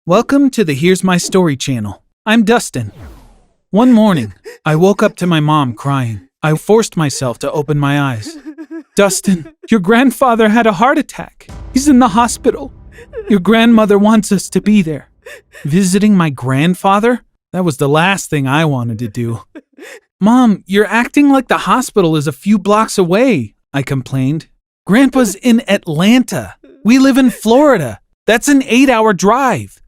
Welcome to the Here's My Story channel. I'm Dustin. One morning, I woke up to my mom crying. I forced myself to open my eyes. Dustin, your grandfather had a heart attack. He's in the hospital. Your grandmother wants us to be there. Visiting my grandfather? That was the last thing I wanted to do. Mom, you're acting like the hospital is a few blocks away, I complained. Grandpa's in Atlanta. We live in Florida. That's an 8-hour drive.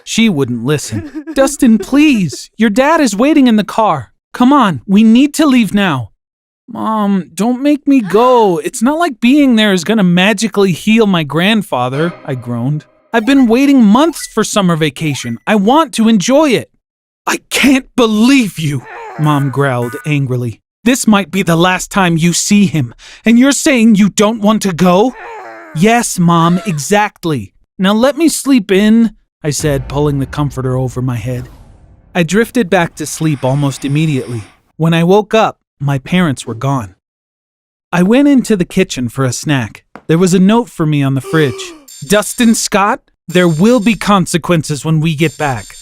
She wouldn't listen. Dustin, please. Your dad is waiting in the car. Come on, we need to leave now. Mom, don't make me go. It's not like being there is going to magically heal my grandfather, I groaned. I've been waiting months for summer vacation. I want to enjoy it. I can't believe you, Mom growled angrily. This might be the last time you see him, and you're saying you don't want to go? Yes, Mom, exactly. Now let me sleep in, I said, pulling the comforter over my head. I drifted back to sleep almost immediately. When I woke up, my parents were gone. I went into the kitchen for a snack. There was a note for me on the fridge. Dustin Scott, there will be consequences when we get back.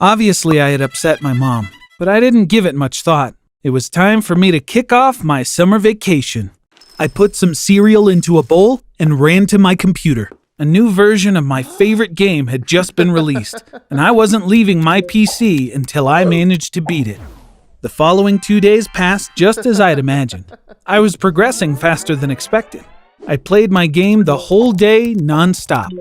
Obviously, I had upset my mom, but I didn't give it much thought. It was time for me to kick off my summer vacation. I put some cereal into a bowl and ran to my computer. A new version of my favorite game had just been released, and I wasn't leaving my PC until I managed to beat it. The following 2 days passed just as I'd imagined. I was progressing faster than expected. I played my game the whole day non-stop.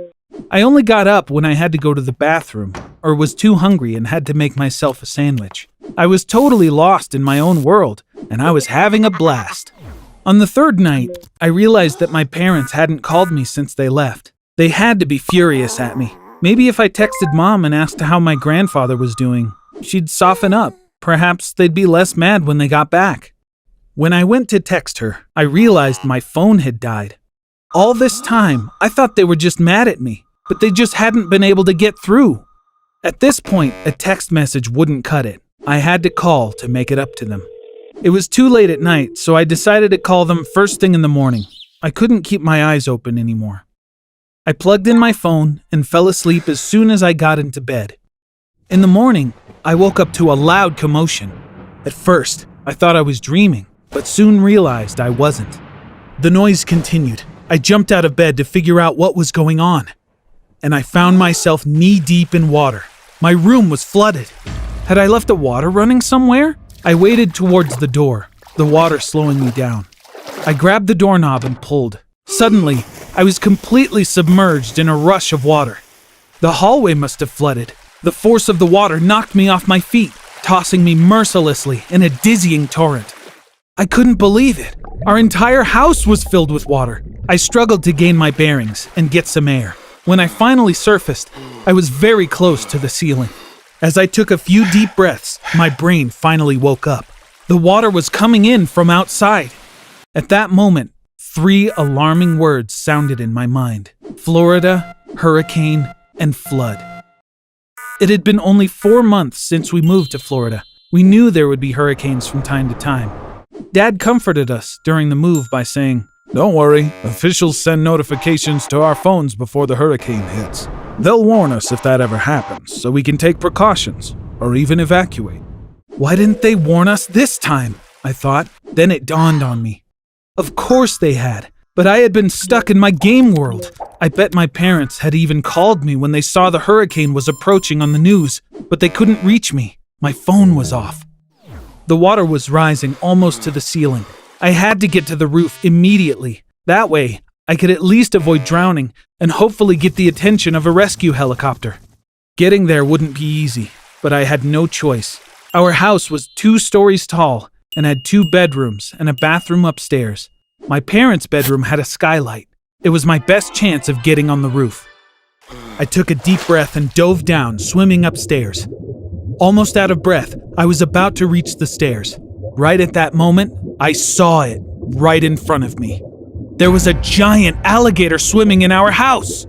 I only got up when I had to go to the bathroom, or was too hungry and had to make myself a sandwich. I was totally lost in my own world, and I was having a blast. On the third night, I realized that my parents hadn't called me since they left. They had to be furious at me. Maybe if I texted Mom and asked how my grandfather was doing, she'd soften up. Perhaps they'd be less mad when they got back. When I went to text her, I realized my phone had died. All this time, I thought they were just mad at me, but they just hadn't been able to get through. At this point, a text message wouldn't cut it. I had to call to make it up to them. It was too late at night, so I decided to call them first thing in the morning. I couldn't keep my eyes open anymore. I plugged in my phone and fell asleep as soon as I got into bed. In the morning, I woke up to a loud commotion. At first, I thought I was dreaming, but soon realized I wasn't. The noise continued. I jumped out of bed to figure out what was going on, and I found myself knee-deep in water. My room was flooded. Had I left the water running somewhere? I waded towards the door, the water slowing me down. I grabbed the doorknob and pulled. Suddenly, I was completely submerged in a rush of water. The hallway must have flooded. The force of the water knocked me off my feet, tossing me mercilessly in a dizzying torrent. I couldn't believe it. Our entire house was filled with water. I struggled to gain my bearings and get some air. When I finally surfaced, I was very close to the ceiling. As I took a few deep breaths, my brain finally woke up. The water was coming in from outside. At that moment, 3 alarming words sounded in my mind: Florida, hurricane, and flood. It had been only 4 months since we moved to Florida. We knew there would be hurricanes from time to time. Dad comforted us during the move by saying, "Don't worry, officials send notifications to our phones before the hurricane hits. They'll warn us if that ever happens, so we can take precautions, or even evacuate." Why didn't they warn us this time? I thought. Then it dawned on me. Of course they had, but I had been stuck in my game world. I bet my parents had even called me when they saw the hurricane was approaching on the news, but they couldn't reach me. My phone was off. The water was rising almost to the ceiling. I had to get to the roof immediately. That way, I could at least avoid drowning and hopefully get the attention of a rescue helicopter. Getting there wouldn't be easy, but I had no choice. Our house was 2 stories tall and had 2 bedrooms and a bathroom upstairs. My parents' bedroom had a skylight. It was my best chance of getting on the roof. I took a deep breath and dove down, swimming upstairs. Almost out of breath, I was about to reach the stairs. Right at that moment, I saw it right in front of me. There was a giant alligator swimming in our house.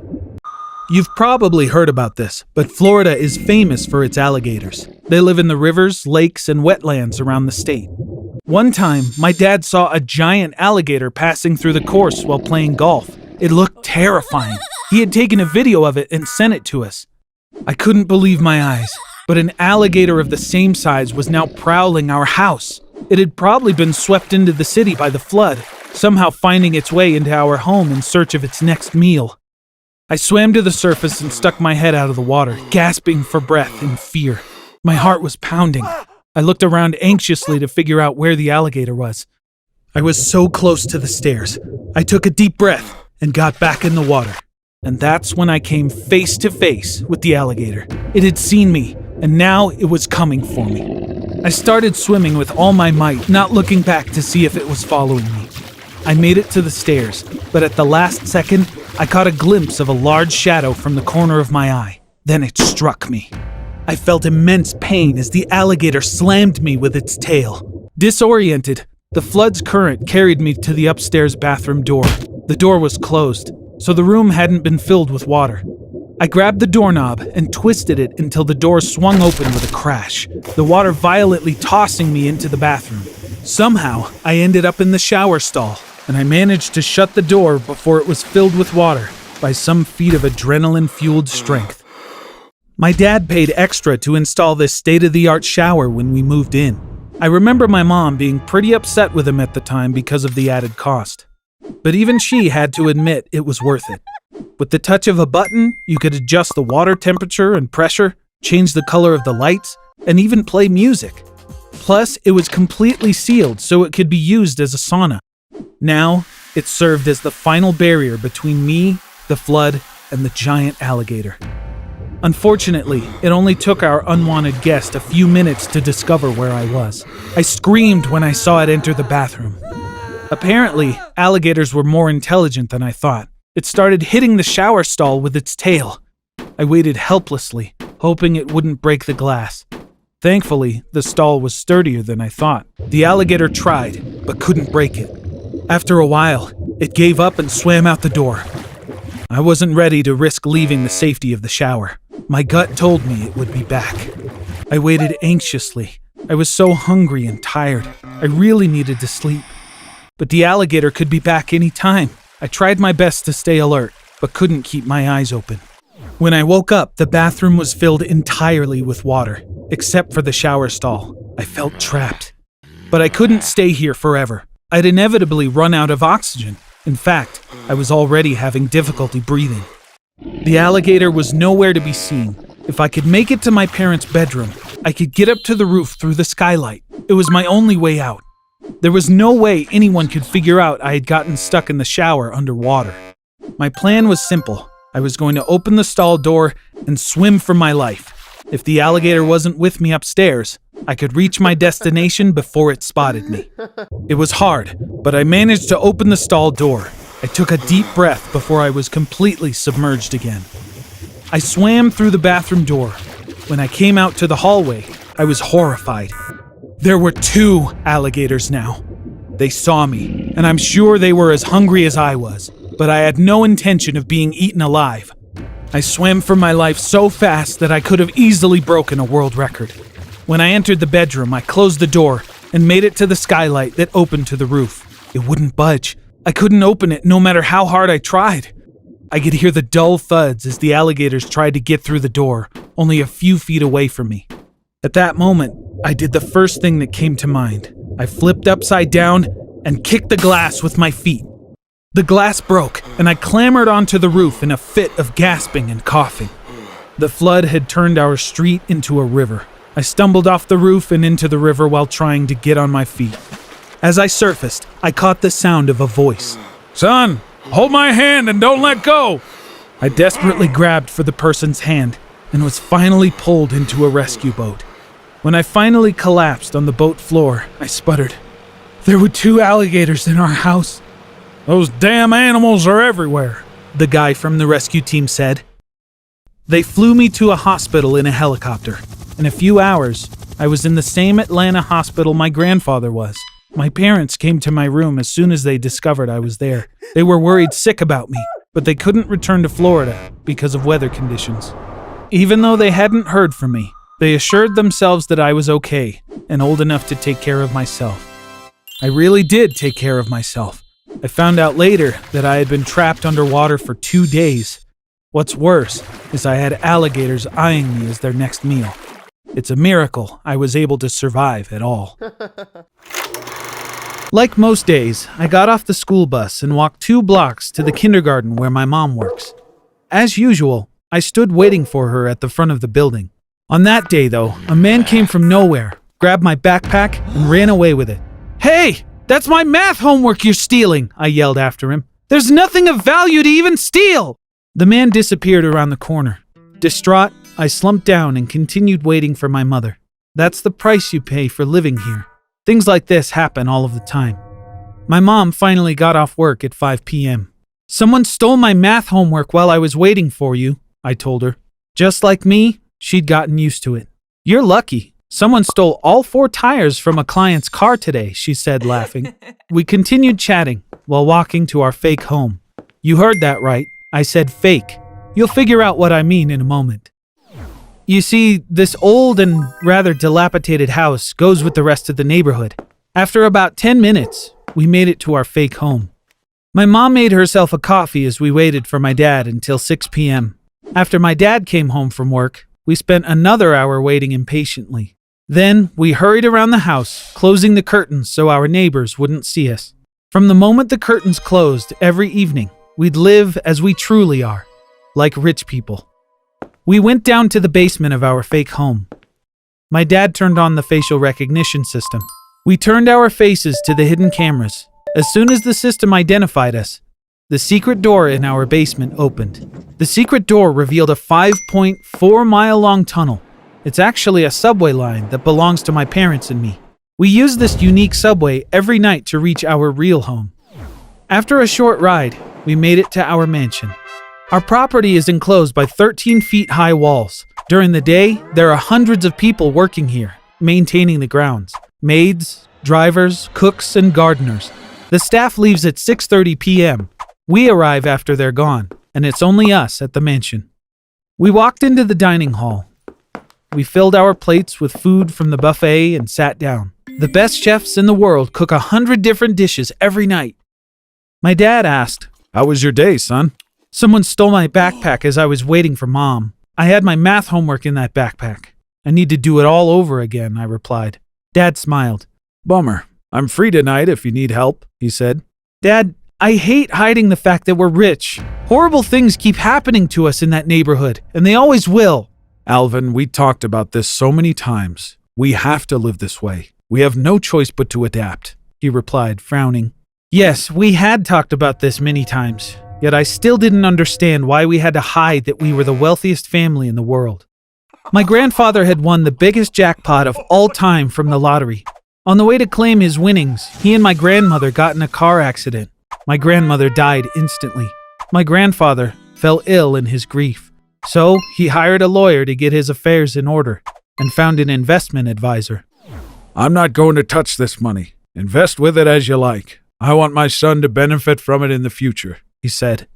You've probably heard about this, but Florida is famous for its alligators. They live in the rivers, lakes, and wetlands around the state. One time, my dad saw a giant alligator passing through the course while playing golf. It looked terrifying. He had taken a video of it and sent it to us. I couldn't believe my eyes, but an alligator of the same size was now prowling our house. It had probably been swept into the city by the flood, somehow finding its way into our home in search of its next meal. I swam to the surface and stuck my head out of the water, gasping for breath in fear. My heart was pounding. I looked around anxiously to figure out where the alligator was. I was so close to the stairs. I took a deep breath and got back in the water. And that's when I came face to face with the alligator. It had seen me, and now it was coming for me. I started swimming with all my might, not looking back to see if it was following me. I made it to the stairs, but at the last second, I caught a glimpse of a large shadow from the corner of my eye. Then it struck me. I felt immense pain as the alligator slammed me with its tail. Disoriented, the flood's current carried me to the upstairs bathroom door. The door was closed, so the room hadn't been filled with water. I grabbed the doorknob and twisted it until the door swung open with a crash, the water violently tossing me into the bathroom. Somehow, I ended up in the shower stall, and I managed to shut the door before it was filled with water by some feat of adrenaline-fueled strength. My dad paid extra to install this state-of-the-art shower when we moved in. I remember my mom being pretty upset with him at the time because of the added cost. But even she had to admit it was worth it. With the touch of a button, you could adjust the water temperature and pressure, change the color of the lights, and even play music. Plus, it was completely sealed so it could be used as a sauna. Now, it served as the final barrier between me, the flood, and the giant alligator. Unfortunately, it only took our unwanted guest a few minutes to discover where I was. I screamed when I saw it enter the bathroom. Apparently, alligators were more intelligent than I thought. It started hitting the shower stall with its tail. I waited helplessly, hoping it wouldn't break the glass. Thankfully, the stall was sturdier than I thought. The alligator tried, but couldn't break it. After a while, it gave up and swam out the door. I wasn't ready to risk leaving the safety of the shower. My gut told me it would be back. I waited anxiously. I was so hungry and tired. I really needed to sleep. But the alligator could be back any time. I tried my best to stay alert, but couldn't keep my eyes open. When I woke up, the bathroom was filled entirely with water, except for the shower stall. I felt trapped. But I couldn't stay here forever. I'd inevitably run out of oxygen. In fact, I was already having difficulty breathing. The alligator was nowhere to be seen. If I could make it to my parents' bedroom, I could get up to the roof through the skylight. It was my only way out. There was no way anyone could figure out I had gotten stuck in the shower underwater. My plan was simple. I was going to open the stall door and swim for my life. If the alligator wasn't with me upstairs, I could reach my destination before it spotted me. It was hard, but I managed to open the stall door. I took a deep breath before I was completely submerged again. I swam through the bathroom door. When I came out to the hallway, I was horrified. There were 2 alligators now. They saw me, and I'm sure they were as hungry as I was, but I had no intention of being eaten alive. I swam for my life so fast that I could have easily broken a world record. When I entered the bedroom, I closed the door and made it to the skylight that opened to the roof. It wouldn't budge. I couldn't open it no matter how hard I tried. I could hear the dull thuds as the alligators tried to get through the door, only a few feet away from me. At that moment, I did the first thing that came to mind. I flipped upside down and kicked the glass with my feet. The glass broke, and I clambered onto the roof in a fit of gasping and coughing. The flood had turned our street into a river. I stumbled off the roof and into the river while trying to get on my feet. As I surfaced, I caught the sound of a voice. "Son, hold my hand and don't let go!" I desperately grabbed for the person's hand and was finally pulled into a rescue boat. When I finally collapsed on the boat floor, I sputtered, "There were 2 alligators in our house." "Those damn animals are everywhere," the guy from the rescue team said. They flew me to a hospital in a helicopter. In a few hours, I was in the same Atlanta hospital my grandfather was. My parents came to my room as soon as they discovered I was there. They were worried sick about me, but they couldn't return to Florida because of weather conditions. Even though they hadn't heard from me, they assured themselves that I was okay and old enough to take care of myself. I really did take care of myself. I found out later that I had been trapped underwater for 2 days. What's worse is I had alligators eyeing me as their next meal. It's a miracle I was able to survive at all. Like most days, I got off the school bus and walked 2 blocks to the kindergarten where my mom works. As usual, I stood waiting for her at the front of the building. On that day, though, a man came from nowhere, grabbed my backpack, and ran away with it. "Hey, that's my math homework you're stealing!" I yelled after him. "There's nothing of value to even steal!" The man disappeared around the corner. Distraught, I slumped down and continued waiting for my mother. That's the price you pay for living here. Things like this happen all of the time. My mom finally got off work at 5 p.m. "Someone stole my math homework while I was waiting for you," I told her. Just like me, she'd gotten used to it. "You're lucky. Someone stole all 4 tires from a client's car today," she said, laughing. We continued chatting while walking to our fake home. You heard that right. I said fake. You'll figure out what I mean in a moment. You see, this old and rather dilapidated house goes with the rest of the neighborhood. After about 10 minutes, we made it to our fake home. My mom made herself a coffee as we waited for my dad until 6 p.m. After my dad came home from work, we spent another hour waiting impatiently. Then we hurried around the house, closing the curtains so our neighbors wouldn't see us. From the moment the curtains closed every evening, we'd live as we truly are, like rich people. We went down to the basement of our fake home. My dad turned on the facial recognition system. We turned our faces to the hidden cameras. As soon as the system identified us, the secret door in our basement opened. The secret door revealed a 5.4-mile-long tunnel. It's actually a subway line that belongs to my parents and me. We use this unique subway every night to reach our real home. After a short ride, we made it to our mansion. Our property is enclosed by 13-feet-high walls. During the day, there are hundreds of people working here, maintaining the grounds. Maids, drivers, cooks, and gardeners. The staff leaves at 6:30 p.m. We arrive after they're gone, and it's only us at the mansion. We walked into the dining hall. We filled our plates with food from the buffet and sat down. The best chefs in the world cook 100 different dishes every night. My dad asked, "How was your day, son?" "Someone stole my backpack as I was waiting for Mom. I had my math homework in that backpack. I need to do it all over again," I replied. Dad smiled. "Bummer. I'm free tonight if you need help," he said. "Dad, I hate hiding the fact that we're rich. Horrible things keep happening to us in that neighborhood, and they always will." "Alvin, we talked about this so many times. We have to live this way. We have no choice but to adapt," he replied, frowning. Yes, we had talked about this many times, yet I still didn't understand why we had to hide that we were the wealthiest family in the world. My grandfather had won the biggest jackpot of all time from the lottery. On the way to claim his winnings, he and my grandmother got in a car accident. My grandmother died instantly. My grandfather fell ill in his grief. So he hired a lawyer to get his affairs in order and found an investment advisor. "I'm not going to touch this money. Invest with it as you like. I want my son to benefit from it in the future," he said.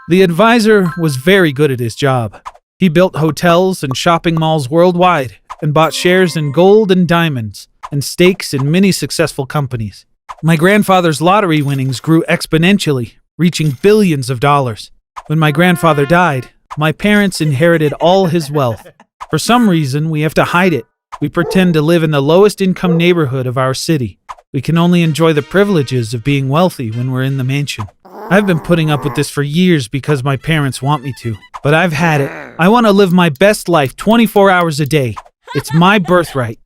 The advisor was very good at his job. He built hotels and shopping malls worldwide and bought shares in gold and diamonds and stakes in many successful companies. My grandfather's lottery winnings grew exponentially, reaching billions of dollars. When my grandfather died, my parents inherited all his wealth. For some reason, we have to hide it. We pretend to live in the lowest income neighborhood of our city. We can only enjoy the privileges of being wealthy when we're in the mansion. I've been putting up with this for years because my parents want me to, but I've had it. I want to live my best life 24 hours a day. It's my birthright.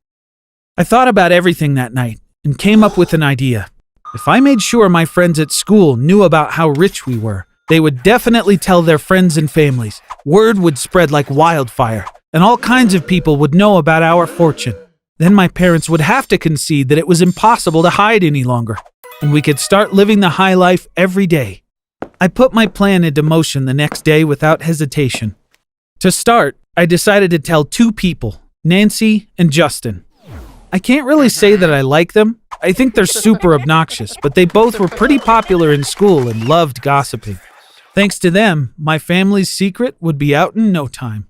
I thought about everything that night and came up with an idea. If I made sure my friends at school knew about how rich we were, they would definitely tell their friends and families. Word would spread like wildfire, and all kinds of people would know about our fortune. Then my parents would have to concede that it was impossible to hide any longer, and we could start living the high life every day. I put my plan into motion the next day without hesitation. To start, I decided to tell 2 people, Nancy and Justin. I can't really say that I like them. I think they're super obnoxious, but they both were pretty popular in school and loved gossiping. Thanks to them, my family's secret would be out in no time.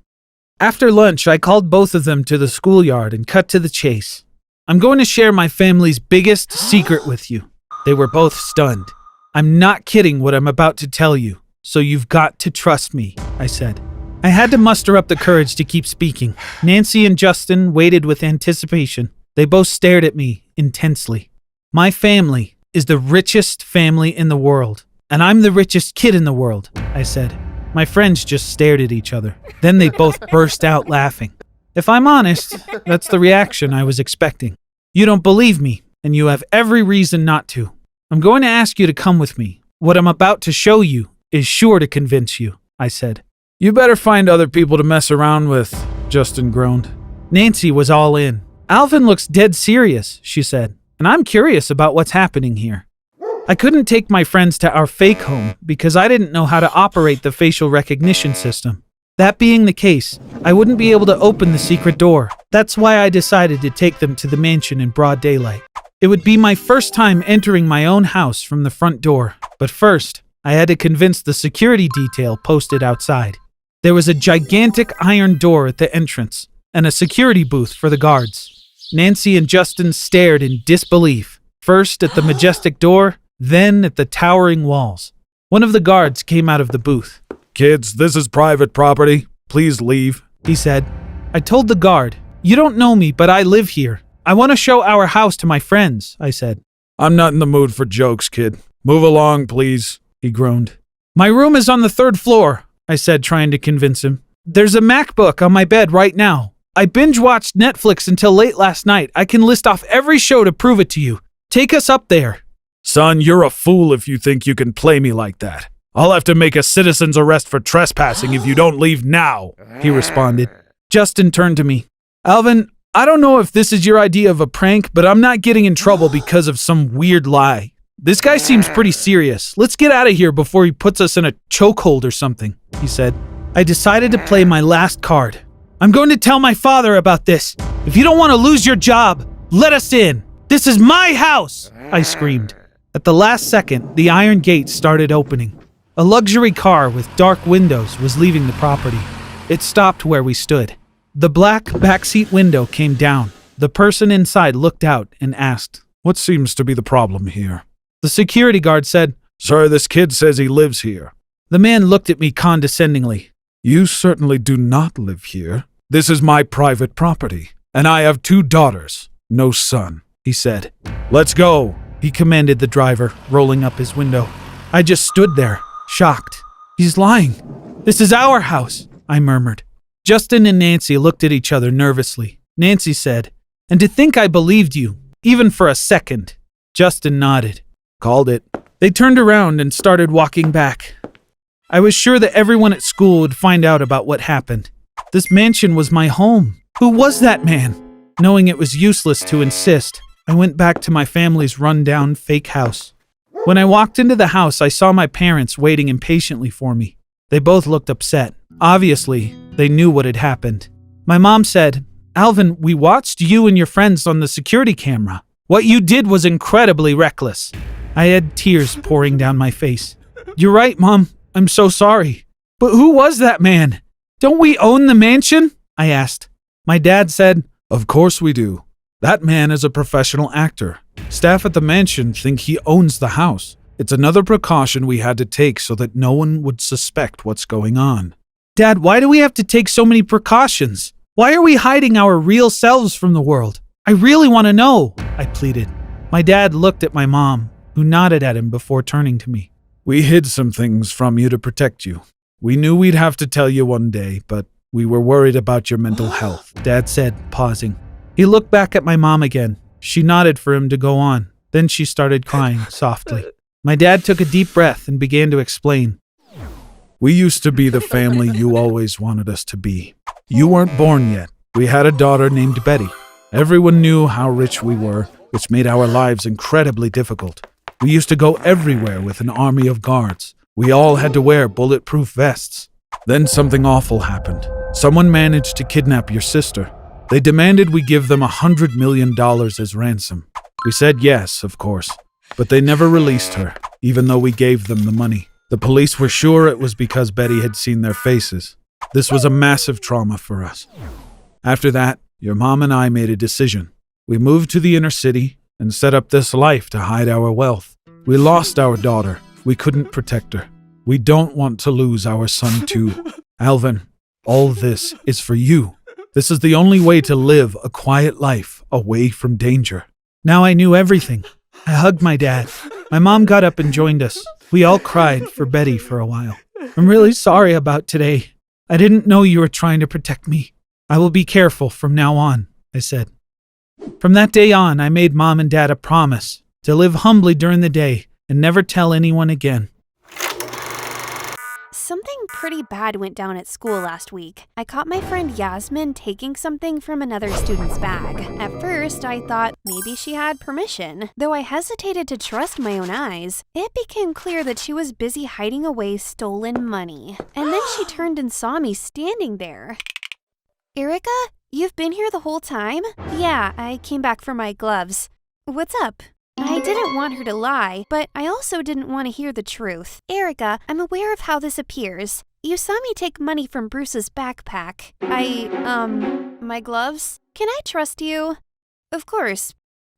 After lunch, I called both of them to the schoolyard and cut to the chase. "I'm going to share my family's biggest secret with you." They were both stunned. "I'm not kidding what I'm about to tell you, so you've got to trust me," I said. I had to muster up the courage to keep speaking. Nancy and Justin waited with anticipation. They both stared at me intensely. My family is the richest family in the world, and I'm the richest kid in the world, I said. My friends just stared at each other. Then they both burst out laughing. If I'm honest, that's the reaction I was expecting. You don't believe me, and you have every reason not to. I'm going to ask you to come with me. What I'm about to show you is sure to convince you, I said. You better find other people to mess around with, Justin groaned. Nancy was all in. Alvin looks dead serious, she said, and I'm curious about what's happening here. I couldn't take my friends to our fake home because I didn't know how to operate the facial recognition system. That being the case, I wouldn't be able to open the secret door. That's why I decided to take them to the mansion in broad daylight. It would be my first time entering my own house from the front door, but first, I had to convince the security detail posted outside. There was a gigantic iron door at the entrance and a security booth for the guards. Nancy and Justin stared in disbelief, first at the majestic door, then at the towering walls. One of the guards came out of the booth. Kids, this is private property. Please leave, he said. I told the guard, you don't know me, but I live here. I want to show our house to my friends, I said. I'm not in the mood for jokes, kid. Move along, please, he groaned. My room is on the 3rd floor, I said, trying to convince him. There's a MacBook on my bed right now. I binge-watched Netflix until late last night. I can list off every show to prove it to you. Take us up there. Son, you're a fool if you think you can play me like that. I'll have to make a citizen's arrest for trespassing if you don't leave now, he responded. Justin turned to me. Alvin, I don't know if this is your idea of a prank, but I'm not getting in trouble because of some weird lie. This guy seems pretty serious. Let's get out of here before he puts us in a chokehold or something, he said. I decided to play my last card. I'm going to tell my father about this. If you don't want to lose your job, let us in. This is my house, I screamed. At the last second, the iron gate started opening. A luxury car with dark windows was leaving the property. It stopped where we stood. The black backseat window came down. The person inside looked out and asked, What seems to be the problem here? The security guard said, Sir, this kid says he lives here. The man looked at me condescendingly. You certainly do not live here. This is my private property, and I have 2 daughters, no son, he said. Let's go, he commanded the driver, rolling up his window. I just stood there, shocked. He's lying. This is our house, I murmured. Justin and Nancy looked at each other nervously. Nancy said, And to think I believed you, even for a second. Justin nodded. Called it. They turned around and started walking back. I was sure that everyone at school would find out about what happened. This mansion was my home. Who was that man? Knowing it was useless to insist, I went back to my family's run-down fake house. When I walked into the house, I saw my parents waiting impatiently for me. They both looked upset. Obviously, they knew what had happened. My mom said, Alvin, we watched you and your friends on the security camera. What you did was incredibly reckless. I had tears pouring down my face. You're right, Mom. I'm so sorry. But who was that man? Don't we own the mansion? I asked. My dad said, Of course we do. That man is a professional actor. Staff at the mansion think he owns the house. It's another precaution we had to take so that no one would suspect what's going on. Dad, why do we have to take so many precautions? Why are we hiding our real selves from the world? I really want to know, I pleaded. My dad looked at my mom, who nodded at him before turning to me. We hid some things from you to protect you. We knew we'd have to tell you one day, but we were worried about your mental health, Dad said, pausing. He looked back at my mom again. She nodded for him to go on. Then she started crying softly. My dad took a deep breath and began to explain. We used to be the family you always wanted us to be. You weren't born yet. We had a daughter named Betty. Everyone knew how rich we were, which made our lives incredibly difficult. We used to go everywhere with an army of guards. We all had to wear bulletproof vests. Then something awful happened. Someone managed to kidnap your sister. They demanded we give them $100 million as ransom. We said yes, of course, but they never released her, even though we gave them the money. The police were sure it was because Betty had seen their faces. This was a massive trauma for us. After that, your mom and I made a decision. We moved to the inner city and set up this life to hide our wealth. We lost our daughter. We couldn't protect her. We don't want to lose our son too. Alvin, all this is for you. This is the only way to live a quiet life away from danger. Now I knew everything. I hugged my dad. My mom got up and joined us. We all cried for Betty for a while. I'm really sorry about today. I didn't know you were trying to protect me. I will be careful from now on, I said. From that day on, I made Mom and Dad a promise to live humbly during the day and never tell anyone again. Something pretty bad went down at school last week. I caught my friend Yasmin taking something from another student's bag. At first, I thought maybe she had permission. Though I hesitated to trust my own eyes, it became clear that she was busy hiding away stolen money. And then she turned and saw me standing there. Erica, you've been here the whole time? Yeah, I came back for my gloves. What's up? I didn't want her to lie, but I also didn't want to hear the truth. Erica, I'm aware of how this appears. You saw me take money from Bruce's backpack. My gloves? Can I trust you? Of course.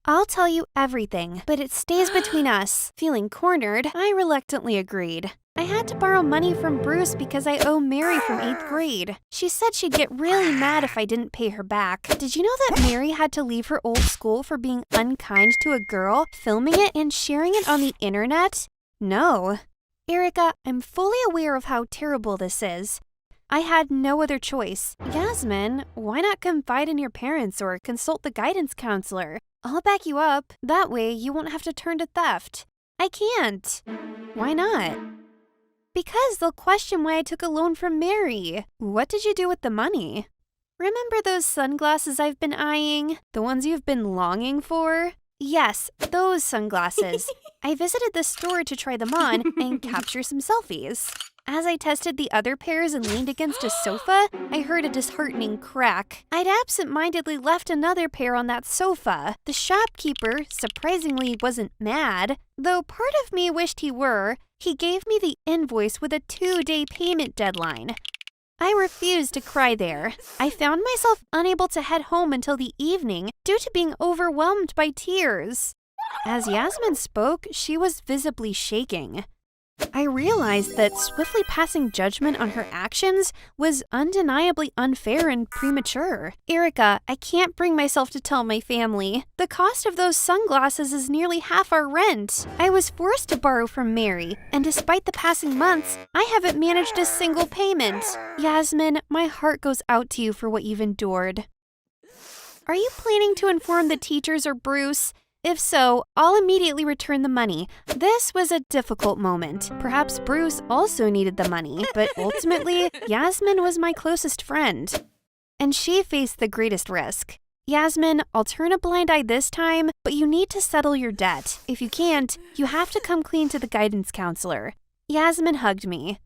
I'll tell you everything, but it stays between us. Feeling cornered, I reluctantly agreed. I had to borrow money from Bruce because I owe Mary from 8th grade. She said she'd get really mad if I didn't pay her back. Did you know that Mary had to leave her old school for being unkind to a girl, filming it and sharing it on the internet? No. Erica, I'm fully aware of how terrible this is. I had no other choice. Yasmin, why not confide in your parents or consult the guidance counselor? I'll back you up. That way you won't have to turn to theft. I can't. Why not? Because they'll question why I took a loan from Mary. What did you do with the money? Remember those sunglasses I've been eyeing? The ones you've been longing for? Yes, those sunglasses. I visited the store to try them on and capture some selfies. As I tested the other pairs and leaned against a sofa, I heard a disheartening crack. I'd absent-mindedly left another pair on that sofa. The shopkeeper, surprisingly, wasn't mad, though part of me wished he were. He gave me the invoice with a 2-day payment deadline. I refused to cry there. I found myself unable to head home until the evening due to being overwhelmed by tears. As Yasmin spoke, she was visibly shaking. I realized that swiftly passing judgment on her actions was undeniably unfair and premature. Erica, I can't bring myself to tell my family. The cost of those sunglasses is nearly half our rent. I was forced to borrow from Mary, and despite the passing months, I haven't managed a single payment. Yasmin, my heart goes out to you for what you've endured. Are you planning to inform the teachers or Bruce? If so, I'll immediately return the money. This was a difficult moment. Perhaps Bruce also needed the money, but ultimately, Yasmin was my closest friend. And she faced the greatest risk. Yasmin, I'll turn a blind eye this time, but you need to settle your debt. If you can't, you have to come clean to the guidance counselor. Yasmin hugged me.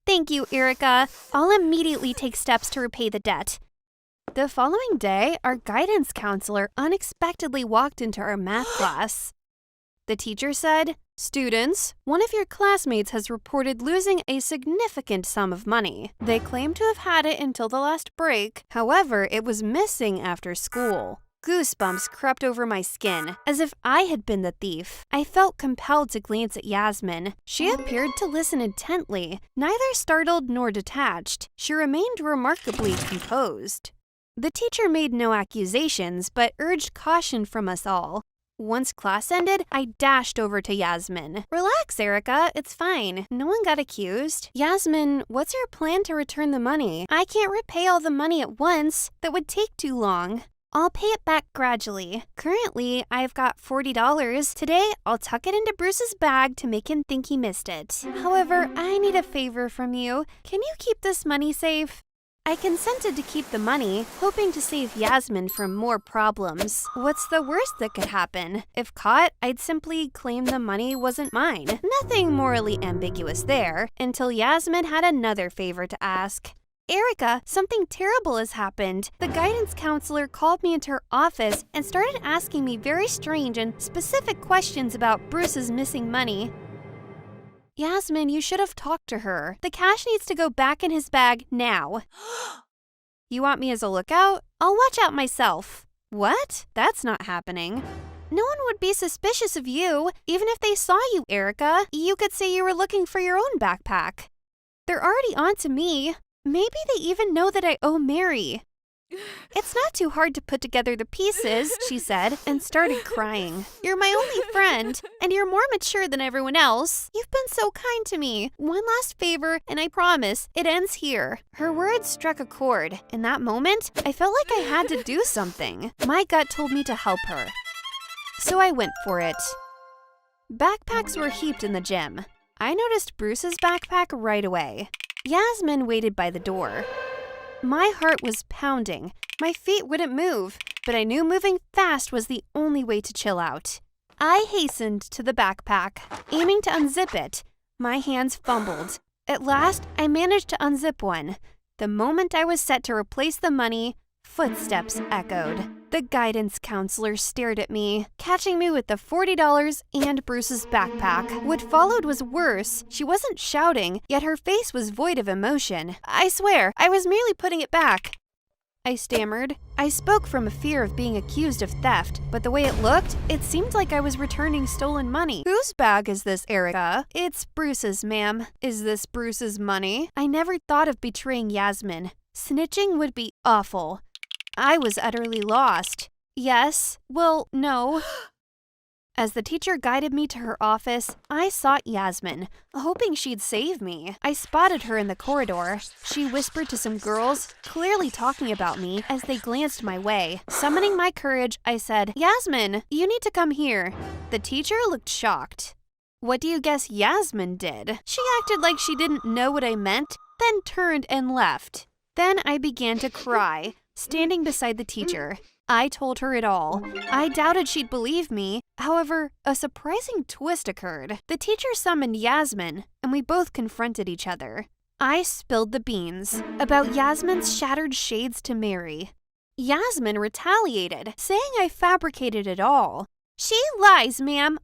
Thank you, Erica. I'll immediately take steps to repay the debt. The following day, our guidance counselor unexpectedly walked into our math class. The teacher said, "Students, one of your classmates has reported losing a significant sum of money. They claim to have had it until the last break. However, it was missing after school." Goosebumps crept over my skin, as if I had been the thief. I felt compelled to glance at Yasmin. She appeared to listen intently, neither startled nor detached. She remained remarkably composed. The teacher made no accusations, but urged caution from us all. Once class ended, I dashed over to Yasmin. Relax, Erica, it's fine. No one got accused. Yasmin, what's your plan to return the money? I can't repay all the money at once. That would take too long. I'll pay it back gradually. Currently, I've got $40. Today, I'll tuck it into Bruce's bag to make him think he missed it. However, I need a favor from you. Can you keep this money safe? I consented to keep the money, hoping to save Yasmin from more problems. What's the worst that could happen? If caught, I'd simply claim the money wasn't mine. Nothing morally ambiguous there, until Yasmin had another favor to ask. Erica, something terrible has happened. The guidance counselor called me into her office and started asking me very strange and specific questions about Bruce's missing money. Yasmin, you should have talked to her. The cash needs to go back in his bag now. You want me as a lookout? I'll watch out myself. What? That's not happening. No one would be suspicious of you. Even if they saw you, Erica, you could say you were looking for your own backpack. They're already on to me. Maybe they even know that I owe Mary. It's not too hard to put together the pieces, she said, and started crying. You're my only friend, and you're more mature than everyone else. You've been so kind to me. One last favor, and I promise, it ends here. Her words struck a chord. In that moment, I felt like I had to do something. My gut told me to help her. So I went for it. Backpacks were heaped in the gym. I noticed Bruce's backpack right away. Yasmin waited by the door. My heart was pounding. My feet wouldn't move, but I knew moving fast was the only way to chill out. I hastened to the backpack, aiming to unzip it. My hands fumbled. At last, I managed to unzip one. The moment I was set to replace the money, footsteps echoed. The guidance counselor stared at me, catching me with the $40 and Bruce's backpack. What followed was worse. She wasn't shouting, yet her face was void of emotion. I swear, I was merely putting it back. I stammered. I spoke from a fear of being accused of theft, but the way it looked, it seemed like I was returning stolen money. Whose bag is this, Erica? It's Bruce's, ma'am. Is this Bruce's money? I never thought of betraying Yasmin. Snitching would be awful. I was utterly lost. Yes, well, no. As the teacher guided me to her office, I sought Yasmin, hoping she'd save me. I spotted her in the corridor. She whispered to some girls, clearly talking about me, as they glanced my way. Summoning my courage, I said, "Yasmin, you need to come here." The teacher looked shocked. What do you guess Yasmin did? She acted like she didn't know what I meant, then turned and left. Then I began to cry, standing beside the teacher. I told her it all. I doubted she'd believe me. However, a surprising twist occurred. The teacher summoned Yasmin, and we both confronted each other. I spilled the beans about Yasmin's shattered shades to Mary. Yasmin retaliated, saying I fabricated it all. She lies, ma'am.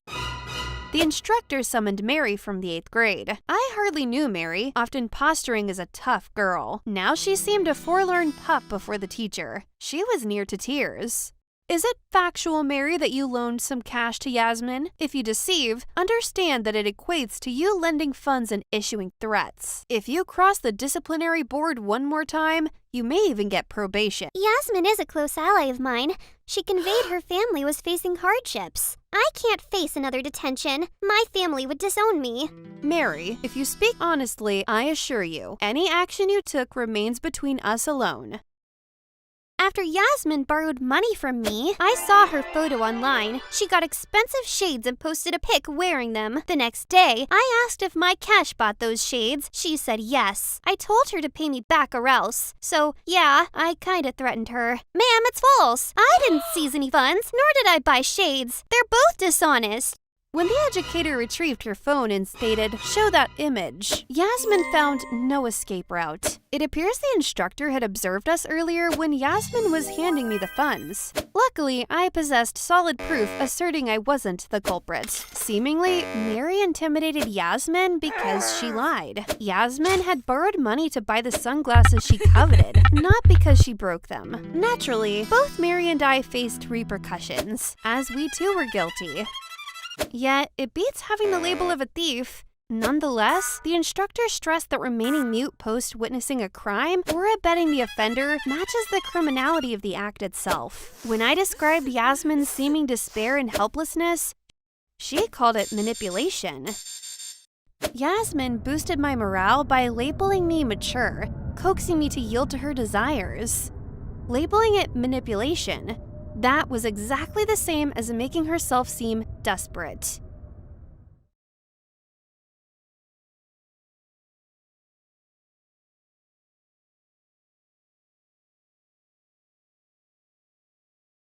The instructor summoned Mary from the 8th grade. I hardly knew Mary, often posturing as a tough girl. Now she seemed a forlorn pup before the teacher. She was near to tears. Is it factual, Mary, that you loaned some cash to Yasmin? If you deceive, understand that it equates to you lending funds and issuing threats. If you cross the disciplinary board one more time, you may even get probation. Yasmin is a close ally of mine. She conveyed her family was facing hardships. I can't face another detention. My family would disown me. Mary, if you speak honestly, I assure you, any action you took remains between us alone. After Yasmin borrowed money from me, I saw her photo online. She got expensive shades and posted a pic wearing them. The next day, I asked if my cash bought those shades. She said yes. I told her to pay me back or else. So, yeah, I kinda threatened her. Ma'am, it's false. I didn't seize any funds, nor did I buy shades. They're both dishonest. When the educator retrieved her phone and stated, "Show that image," Yasmin found no escape route. It appears the instructor had observed us earlier when Yasmin was handing me the funds. Luckily, I possessed solid proof asserting I wasn't the culprit. Seemingly, Mary intimidated Yasmin because she lied. Yasmin had borrowed money to buy the sunglasses she coveted, not because she broke them. Naturally, both Mary and I faced repercussions, as we too were guilty. Yet, it beats having the label of a thief. Nonetheless, the instructor stressed that remaining mute post-witnessing a crime or abetting the offender matches the criminality of the act itself. When I described Yasmin's seeming despair and helplessness, she called it manipulation. Yasmin boosted my morale by labeling me mature, coaxing me to yield to her desires. Labeling it manipulation, that was exactly the same as making herself seem desperate.